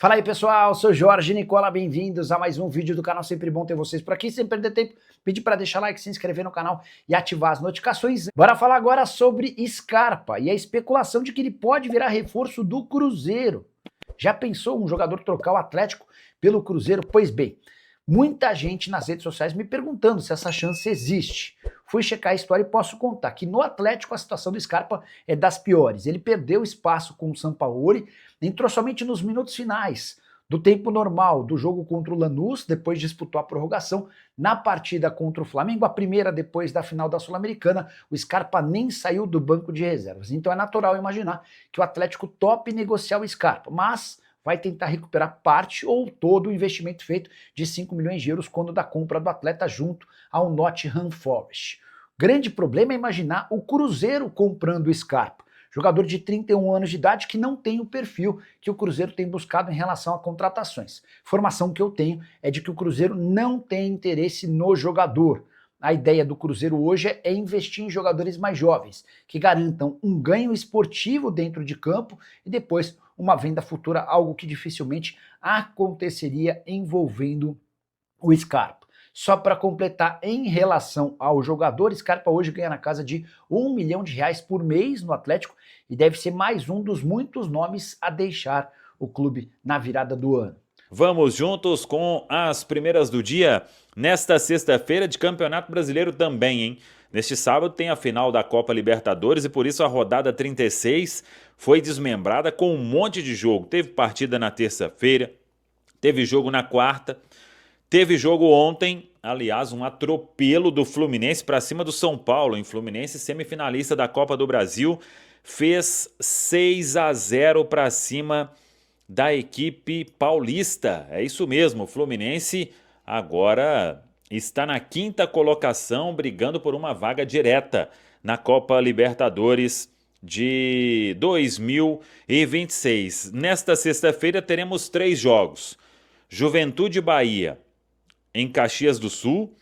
Fala aí pessoal, sou Jorge Nicola, bem-vindos a mais um vídeo do canal, sempre bom ter vocês por aqui, sem perder tempo, pedir para deixar like, se inscrever no canal e ativar as notificações. Bora falar agora sobre Scarpa e a especulação de que ele pode virar reforço do Cruzeiro. Já pensou um jogador trocar o Atlético pelo Cruzeiro? Pois bem, muita gente nas redes sociais me perguntando se essa chance existe. Fui checar a história e posso contar que no Atlético a situação do Scarpa é das piores. Ele perdeu espaço com o Sampaoli, entrou somente nos minutos finais do tempo normal do jogo contra o Lanús, depois disputou a prorrogação. Na partida contra o Flamengo, a primeira depois da final da Sul-Americana, o Scarpa nem saiu do banco de reservas. Então é natural imaginar que o Atlético tope negociar o Scarpa, mas vai tentar recuperar parte ou todo o investimento feito de 5 milhões de euros quando da compra do atleta junto ao Nottingham Forest. Grande problema é imaginar o Cruzeiro comprando o Scarpa, jogador de 31 anos de idade que não tem o perfil que o Cruzeiro tem buscado em relação a contratações. Informação que eu tenho é de que o Cruzeiro não tem interesse no jogador. A ideia do Cruzeiro hoje é investir em jogadores mais jovens, que garantam um ganho esportivo dentro de campo e depois uma venda futura, algo que dificilmente aconteceria envolvendo o Scarpa. Só para completar, em relação ao jogador, Scarpa hoje ganha na casa de R$1 milhão por mês no Atlético e deve ser mais um dos muitos nomes a deixar o clube na virada do ano. Vamos juntos com as primeiras do dia, nesta sexta-feira de Campeonato Brasileiro também, hein? Neste sábado tem a final da Copa Libertadores e por isso a rodada 36 foi desmembrada com um monte de jogo. Teve partida na terça-feira, teve jogo na quarta, teve jogo ontem, aliás, um atropelo do Fluminense para cima do São Paulo, em Fluminense, semifinalista da Copa do Brasil, fez 6-0 para cima da equipe paulista. É isso mesmo, o Fluminense agora está na quinta colocação, brigando por uma vaga direta na Copa Libertadores de 2026. Nesta sexta-feira teremos 3 jogos. Juventude Bahia em Caxias do Sul,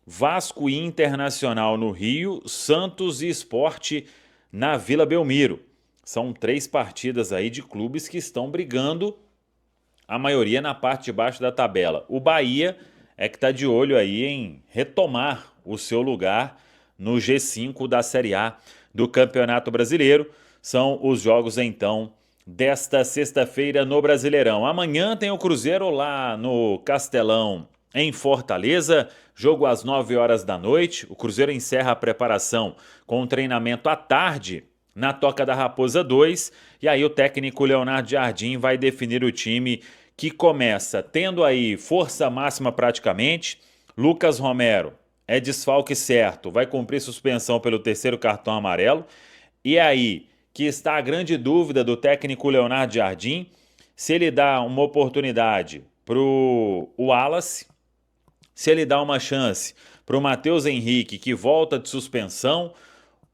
Vasco e Internacional no Rio, Santos e Sport na Vila Belmiro. São 3 partidas aí de clubes que estão brigando, a maioria na parte de baixo da tabela. O Bahia é que está de olho aí em retomar o seu lugar no G5 da Série A do Campeonato Brasileiro. São os jogos então desta sexta-feira no Brasileirão. Amanhã tem o Cruzeiro lá no Castelão, em Fortaleza, jogo às 9 horas da noite. O Cruzeiro encerra a preparação com um treinamento à tarde na Toca da Raposa 2, e aí o técnico Leonardo Jardim vai definir o time que começa tendo aí força máxima praticamente. Lucas Romero é desfalque certo, vai cumprir suspensão pelo 3º cartão amarelo, e é aí que está a grande dúvida do técnico Leonardo Jardim, se ele dá uma oportunidade para o Wallace, se ele dá uma chance para o Matheus Henrique, que volta de suspensão,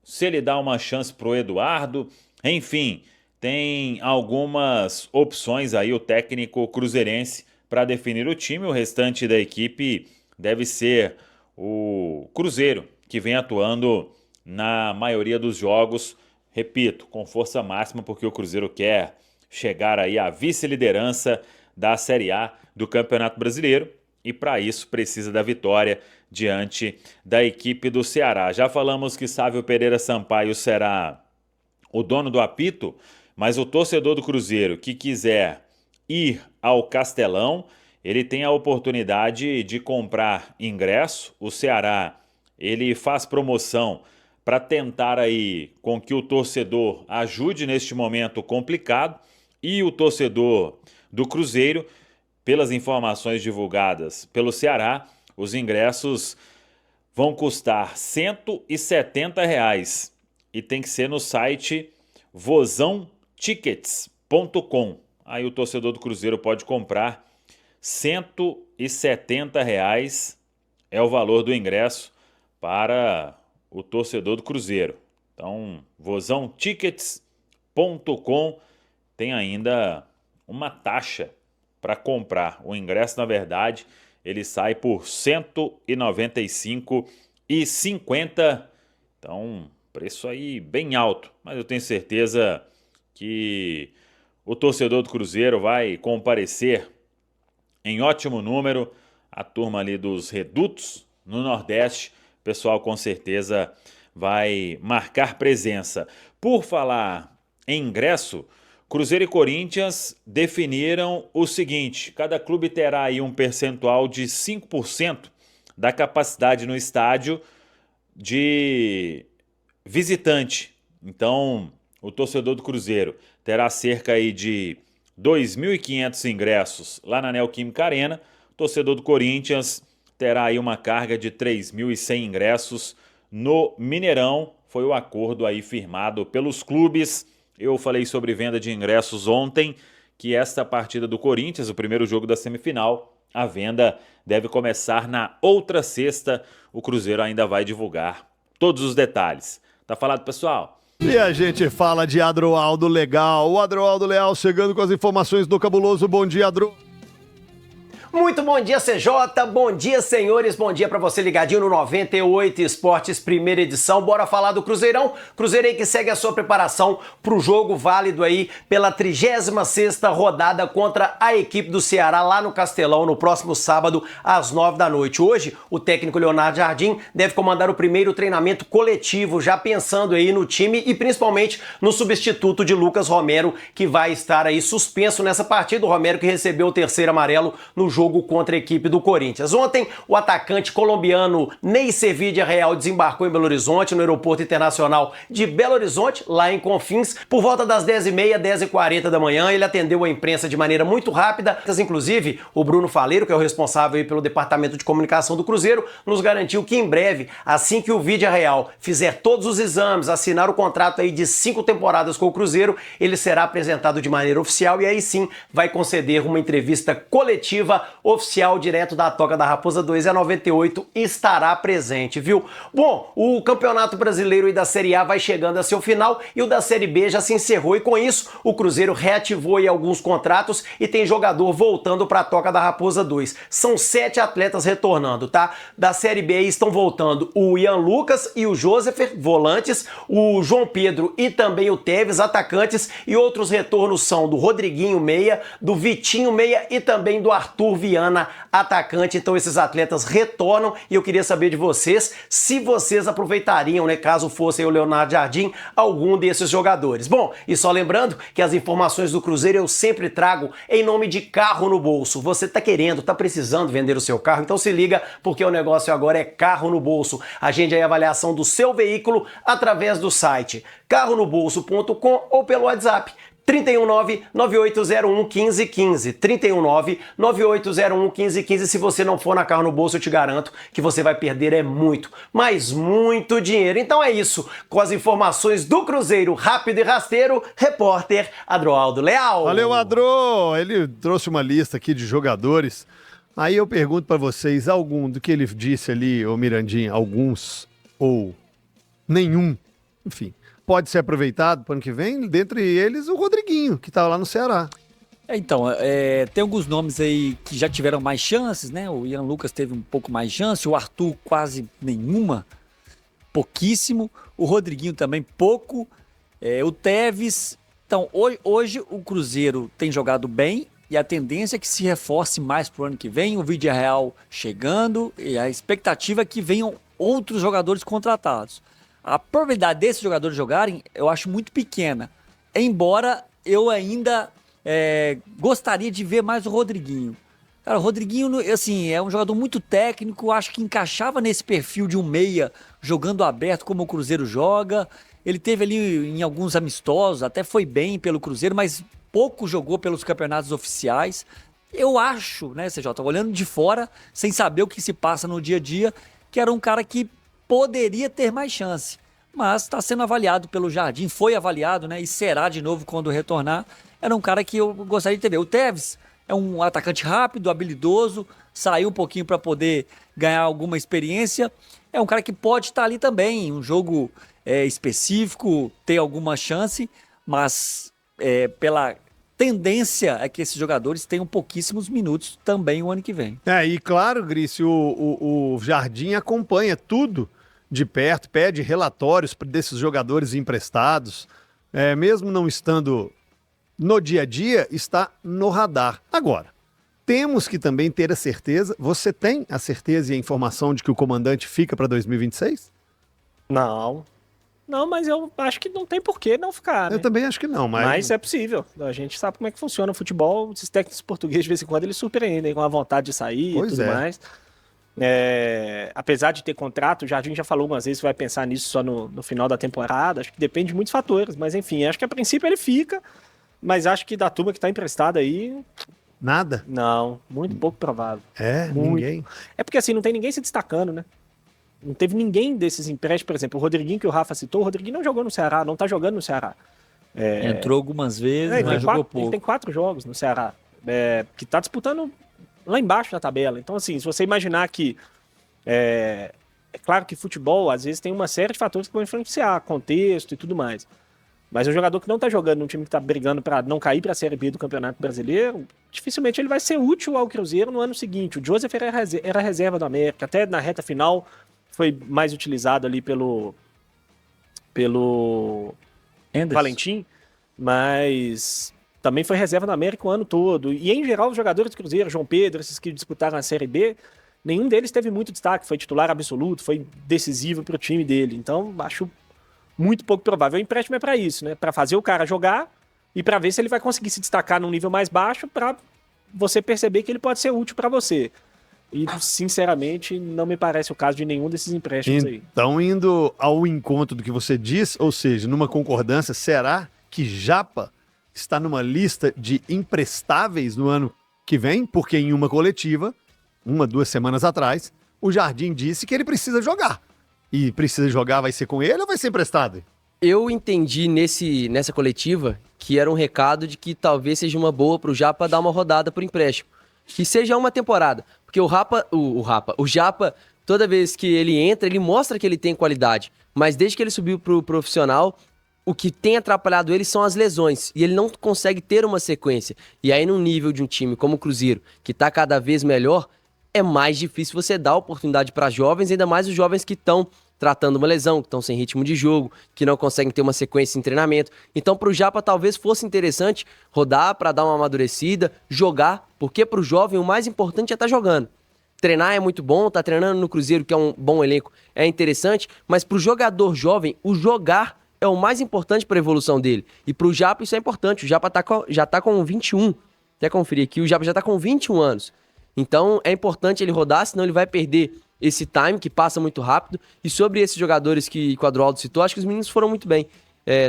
se ele dá uma chance para o Eduardo, enfim, tem algumas opções aí o técnico cruzeirense para definir o time. O restante da equipe deve ser o Cruzeiro, que vem atuando na maioria dos jogos, repito, com força máxima, porque o Cruzeiro quer chegar aí à vice-liderança da Série A do Campeonato Brasileiro, e para isso precisa da vitória diante da equipe do Ceará. Já falamos que Sávio Pereira Sampaio será o dono do apito, mas o torcedor do Cruzeiro que quiser ir ao Castelão, ele tem a oportunidade de comprar ingresso. O Ceará, ele faz promoção para tentar aí com que o torcedor ajude neste momento complicado, e o torcedor do Cruzeiro, pelas informações divulgadas pelo Ceará, os ingressos vão custar R$ 170 e tem que ser no site vozãotickets.com. Aí o torcedor do Cruzeiro pode comprar. R$ 170 é o valor do ingresso para o torcedor do Cruzeiro. Então, vozãotickets.com tem ainda uma taxa para comprar. O ingresso, na verdade, ele sai por R$ 195,50. Então, preço aí bem alto, mas eu tenho certeza que o torcedor do Cruzeiro vai comparecer em ótimo número, a turma ali dos redutos no Nordeste, o pessoal com certeza vai marcar presença. Por falar em ingresso, Cruzeiro e Corinthians definiram o seguinte: cada clube terá aí um percentual de 5% da capacidade no estádio de visitante. Então, o torcedor do Cruzeiro terá cerca aí de 2.500 ingressos lá na Neoquímica Arena. O torcedor do Corinthians terá aí uma carga de 3.100 ingressos no Mineirão. Foi o acordo aí firmado pelos clubes. Eu falei sobre venda de ingressos ontem, que esta partida do Corinthians, o primeiro jogo da semifinal, a venda deve começar na outra sexta. O Cruzeiro ainda vai divulgar todos os detalhes. Tá falado, pessoal? E a gente fala de Adroaldo Legal. O Adroaldo Leal chegando com as informações do Cabuloso. Bom dia, Adro. Muito bom dia, CJ, bom dia, senhores, bom dia pra você ligadinho no 98 Esportes, primeira edição. Bora falar do Cruzeirão, Cruzeiro aí que segue a sua preparação pro jogo válido aí pela 36ª rodada contra a equipe do Ceará lá no Castelão no próximo sábado às 9 da noite. Hoje, o técnico Leonardo Jardim deve comandar o primeiro treinamento coletivo, já pensando aí no time e principalmente no substituto de Lucas Romero, que vai estar aí suspenso nessa partida. O Romero que recebeu o terceiro amarelo no jogo contra a equipe do Corinthians. Ontem, o atacante colombiano Ney Sevilla Real desembarcou em Belo Horizonte, no Aeroporto Internacional de Belo Horizonte, lá em Confins, por volta das 10h30, 10h40 da manhã. Ele atendeu a imprensa de maneira muito rápida. Inclusive, o Bruno Faleiro, que é o responsável aí pelo Departamento de Comunicação do Cruzeiro, nos garantiu que em breve, assim que o Vidia Real fizer todos os exames, assinar o contrato aí de 5 temporadas com o Cruzeiro, ele será apresentado de maneira oficial e aí sim vai conceder uma entrevista coletiva oficial direto da Toca da Raposa 2 e a 98 estará presente, viu? Bom, o Campeonato Brasileiro e da Série A vai chegando a seu final e o da Série B já se encerrou e com isso o Cruzeiro reativou aí alguns contratos e tem jogador voltando para a Toca da Raposa 2. São 7 atletas retornando, tá? Da Série B estão voltando o Ian Lucas e o Josefer, volantes, o João Pedro e também o Teves, atacantes, e outros retornos são do Rodriguinho, meia, do Vitinho, meia, e também do Arthur Viana, atacante. Então esses atletas retornam e eu queria saber de vocês se vocês aproveitariam, né, caso fosse o Leonardo Jardim, algum desses jogadores. Bom, e só lembrando que as informações do Cruzeiro eu sempre trago em nome de Carro no Bolso. Você tá querendo, tá precisando vender o seu carro, então se liga porque o negócio agora é Carro no Bolso. Agende aí a avaliação do seu veículo através do site carronobolso.com ou pelo WhatsApp 319-9801-1515. 319-9801-1515. Se você não for na Carro no Bolso, eu te garanto que você vai perder muito, mas muito dinheiro. Então é isso. Com as informações do Cruzeiro, rápido e rasteiro, repórter Adroaldo Leal. Valeu, Adro. Ele trouxe uma lista aqui de jogadores. Aí eu pergunto pra vocês, algum do que ele disse ali, ô Mirandinha, alguns ou nenhum, enfim, pode ser aproveitado para o ano que vem, dentre eles o Rodriguinho, que estava lá no Ceará. Então, tem alguns nomes aí que já tiveram mais chances, né? O Ian Lucas teve um pouco mais chance, o Arthur quase nenhuma, pouquíssimo, o Rodriguinho também pouco, o Teves. Então, hoje o Cruzeiro tem jogado bem e a tendência é que se reforce mais para o ano que vem, o Vidia Real chegando e a expectativa é que venham outros jogadores contratados. A probabilidade desses jogadores jogarem eu acho muito pequena, embora eu ainda gostaria de ver mais o Rodriguinho. Cara, o Rodriguinho, assim, é um jogador muito técnico, acho que encaixava nesse perfil de um meia jogando aberto como o Cruzeiro joga. Ele teve ali em alguns amistosos, até foi bem pelo Cruzeiro, mas pouco jogou pelos campeonatos oficiais. Eu acho, né, CJ, olhando de fora, sem saber o que se passa no dia a dia, que era um cara que poderia ter mais chance, mas está sendo avaliado pelo Jardim, foi avaliado, né, e será de novo quando retornar. Era um cara que eu gostaria de ter. O Teves é um atacante rápido, habilidoso, saiu um pouquinho para poder ganhar alguma experiência. É um cara que pode estar ali também, um jogo específico, ter alguma chance, mas pela tendência é que esses jogadores tenham pouquíssimos minutos também o ano que vem. E claro, Grício, o Jardim acompanha tudo de perto, pede relatórios desses jogadores emprestados, mesmo não estando no dia a dia está no radar. Agora, temos que também ter a certeza, você tem a certeza e a informação de que o comandante fica para 2026? Não. Não, mas eu acho que não tem por que não ficar, né? Eu também acho que não, Mas é possível. A gente sabe como é que funciona o futebol. Esses técnicos portugueses, de vez em quando, eles surpreendem com a vontade de sair Pois e tudo é. mais. Apesar de ter contrato, o Jardim já falou algumas vezes que vai pensar nisso só no final da temporada. Acho que depende de muitos fatores. Mas, enfim, acho que a princípio ele fica. Mas acho que da turma que tá emprestada aí, Nada? não. Muito pouco provável. Muito. Ninguém. É porque, assim, não tem ninguém se destacando, né? Não teve ninguém desses empréstimos, por exemplo, o Rodriguinho que o Rafa citou, o Rodriguinho não jogou no Ceará, não tá jogando no Ceará. Entrou algumas vezes, Ele mas tem jogou ele pouco. tem 4 jogos no Ceará, que tá disputando lá embaixo na tabela. Então, assim, se você imaginar que... É claro que futebol, às vezes, tem uma série de fatores que vão influenciar, contexto e tudo mais. Mas um jogador que não tá jogando num time que tá brigando para não cair para a Série B do Campeonato Brasileiro, dificilmente ele vai ser útil ao Cruzeiro no ano seguinte. O Joseph era reserva do América, até na reta final foi mais utilizado ali pelo Anderson. Valentim, mas também foi reserva do América o ano todo. E, em geral, os jogadores do Cruzeiro, João Pedro, esses que disputaram a Série B, nenhum deles teve muito destaque, foi titular absoluto, foi decisivo para o time dele. Então, acho muito pouco provável. O empréstimo é para isso, né? Para fazer o cara jogar e para ver se ele vai conseguir se destacar num nível mais baixo para você perceber que ele pode ser útil para você. E, sinceramente, não me parece o caso de nenhum desses empréstimos aí. Então, indo ao encontro do que você diz, ou seja, numa concordância, será que Japa está numa lista de imprestáveis no ano que vem? Porque em uma coletiva, 2 semanas atrás, o Jardim disse que ele precisa jogar. E precisa jogar, vai ser com ele ou vai ser emprestado? Eu entendi nessa coletiva que era um recado de que talvez seja uma boa pro Japa dar uma rodada por empréstimo. Que seja uma temporada. Porque o Japa, toda vez que ele entra, ele mostra que ele tem qualidade. Mas desde que ele subiu pro profissional, o que tem atrapalhado ele são as lesões. E ele não consegue ter uma sequência. E aí, num nível de um time como o Cruzeiro, que tá cada vez melhor, é mais difícil você dar oportunidade para jovens, ainda mais os jovens que estão tratando uma lesão, que estão sem ritmo de jogo, que não conseguem ter uma sequência em treinamento. Então, pro Japa, talvez fosse interessante rodar para dar uma amadurecida, jogar, porque pro jovem o mais importante é estar jogando. Treinar é muito bom, tá treinando no Cruzeiro, que é um bom elenco, é interessante, mas pro jogador jovem, o jogar é o mais importante para a evolução dele. E pro Japa isso é importante, o Japa já tá com 21, até conferir aqui, o Japa já tá com 21 anos. Então, é importante ele rodar, senão ele vai perder esse time, que passa muito rápido. E sobre esses jogadores que o Quadroaldo citou, acho que os meninos foram muito bem.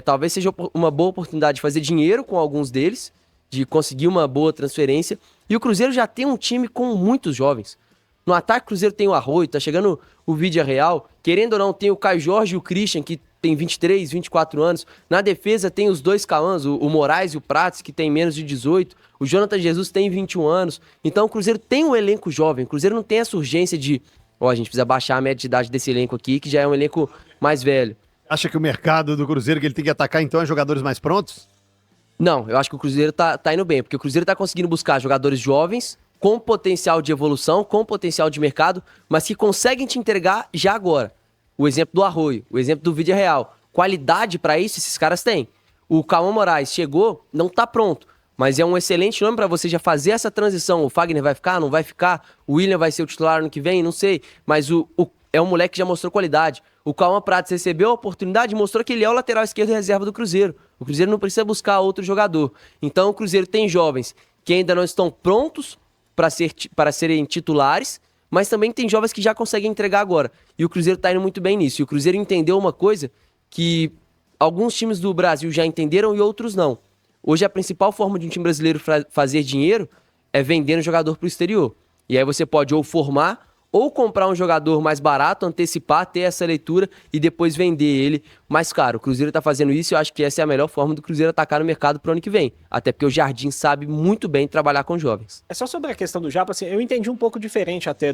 Talvez seja uma boa oportunidade de fazer dinheiro com alguns deles, de conseguir uma boa transferência. E o Cruzeiro já tem um time com muitos jovens. No ataque, o Cruzeiro tem o Arroio, tá chegando o Vídea Real. Querendo ou não, tem o Caio Jorge e o Christian, que tem 23, 24 anos. Na defesa, tem os 2 Cauãs, o Moraes e o Prates, que tem menos de 18. O Jonathan Jesus tem 21 anos. Então, o Cruzeiro tem um elenco jovem. O Cruzeiro não tem essa urgência de... a gente precisa baixar a média de idade desse elenco aqui, que já é um elenco mais velho. Acha que o mercado do Cruzeiro que ele tem que atacar, então, é jogadores mais prontos? Não, eu acho que o Cruzeiro tá indo bem, porque o Cruzeiro tá conseguindo buscar jogadores jovens, com potencial de evolução, com potencial de mercado, mas que conseguem te entregar já agora. O exemplo do Arroio, o exemplo do Vídea Real. Qualidade para isso esses caras têm. O Cauã Moraes chegou, não tá pronto, mas é um excelente nome para você já fazer essa transição. O Fagner vai ficar, não vai ficar? O William vai ser o titular ano que vem? Não sei. Mas é um moleque que já mostrou qualidade. O Cauã Prates recebeu a oportunidade e mostrou que ele é o lateral esquerdo reserva do Cruzeiro. O Cruzeiro não precisa buscar outro jogador. Então o Cruzeiro tem jovens que ainda não estão prontos para serem titulares, mas também tem jovens que já conseguem entregar agora. E o Cruzeiro tá indo muito bem nisso. E o Cruzeiro entendeu uma coisa que alguns times do Brasil já entenderam e outros não. Hoje a principal forma de um time brasileiro fazer dinheiro é vendendo jogador pro exterior. E aí você pode ou formar ou comprar um jogador mais barato, antecipar, ter essa leitura e depois vender ele mais caro. O Cruzeiro tá fazendo isso e eu acho que essa é a melhor forma do Cruzeiro atacar no mercado pro ano que vem. Até porque o Jardim sabe muito bem trabalhar com jovens. É só sobre a questão do Japa, assim, eu entendi um pouco diferente até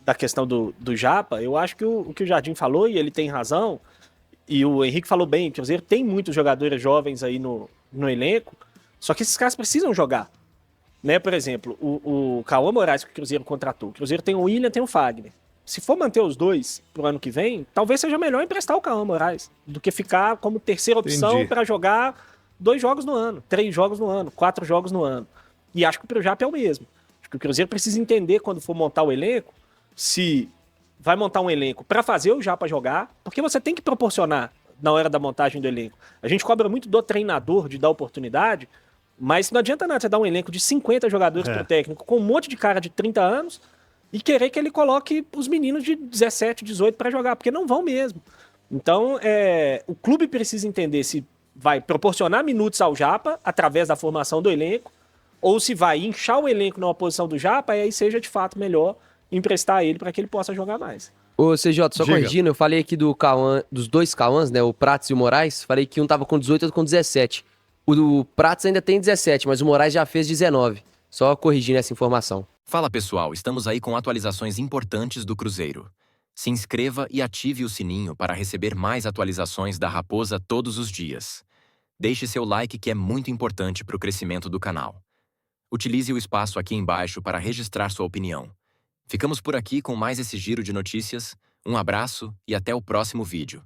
da questão do Japa. Eu acho que o que o Jardim falou, e ele tem razão, e o Henrique falou bem, o Cruzeiro tem muitos jogadores jovens aí no elenco, só que esses caras precisam jogar. Né, por exemplo, o Cauã Moraes que o Cruzeiro contratou. O Cruzeiro tem o William, tem o Fagner. Se for manter os dois pro ano que vem, talvez seja melhor emprestar o Cauã Moraes do que ficar como terceira opção para jogar 2 jogos no ano, 3 jogos no ano, 4 jogos no ano. E acho que pro Japa é o mesmo. Acho que o Cruzeiro precisa entender quando for montar o elenco, se vai montar um elenco para fazer o Japa jogar, porque você tem que proporcionar na hora da montagem do elenco. A gente cobra muito do treinador de dar oportunidade, mas não adianta nada você dar um elenco de 50 jogadores pro técnico com um monte de cara de 30 anos e querer que ele coloque os meninos de 17, 18 para jogar, porque não vão mesmo. Então, o clube precisa entender se vai proporcionar minutos ao Japa através da formação do elenco, ou se vai inchar o elenco numa posição do Japa, e aí seja de fato melhor emprestar ele para que ele possa jogar mais. Ô, CJ, só Diga. corrigindo, eu falei aqui dos dois Cauãs, né? O Prates e o Moraes. Falei que um tava com 18 e outro com 17. O do Prates ainda tem 17, mas o Moraes já fez 19. Só corrigindo essa informação. Fala pessoal, estamos aí com atualizações importantes do Cruzeiro. Se inscreva e ative o sininho para receber mais atualizações da Raposa todos os dias. Deixe seu like que é muito importante para o crescimento do canal. Utilize o espaço aqui embaixo para registrar sua opinião. Ficamos por aqui com mais esse giro de notícias. Um abraço e até o próximo vídeo.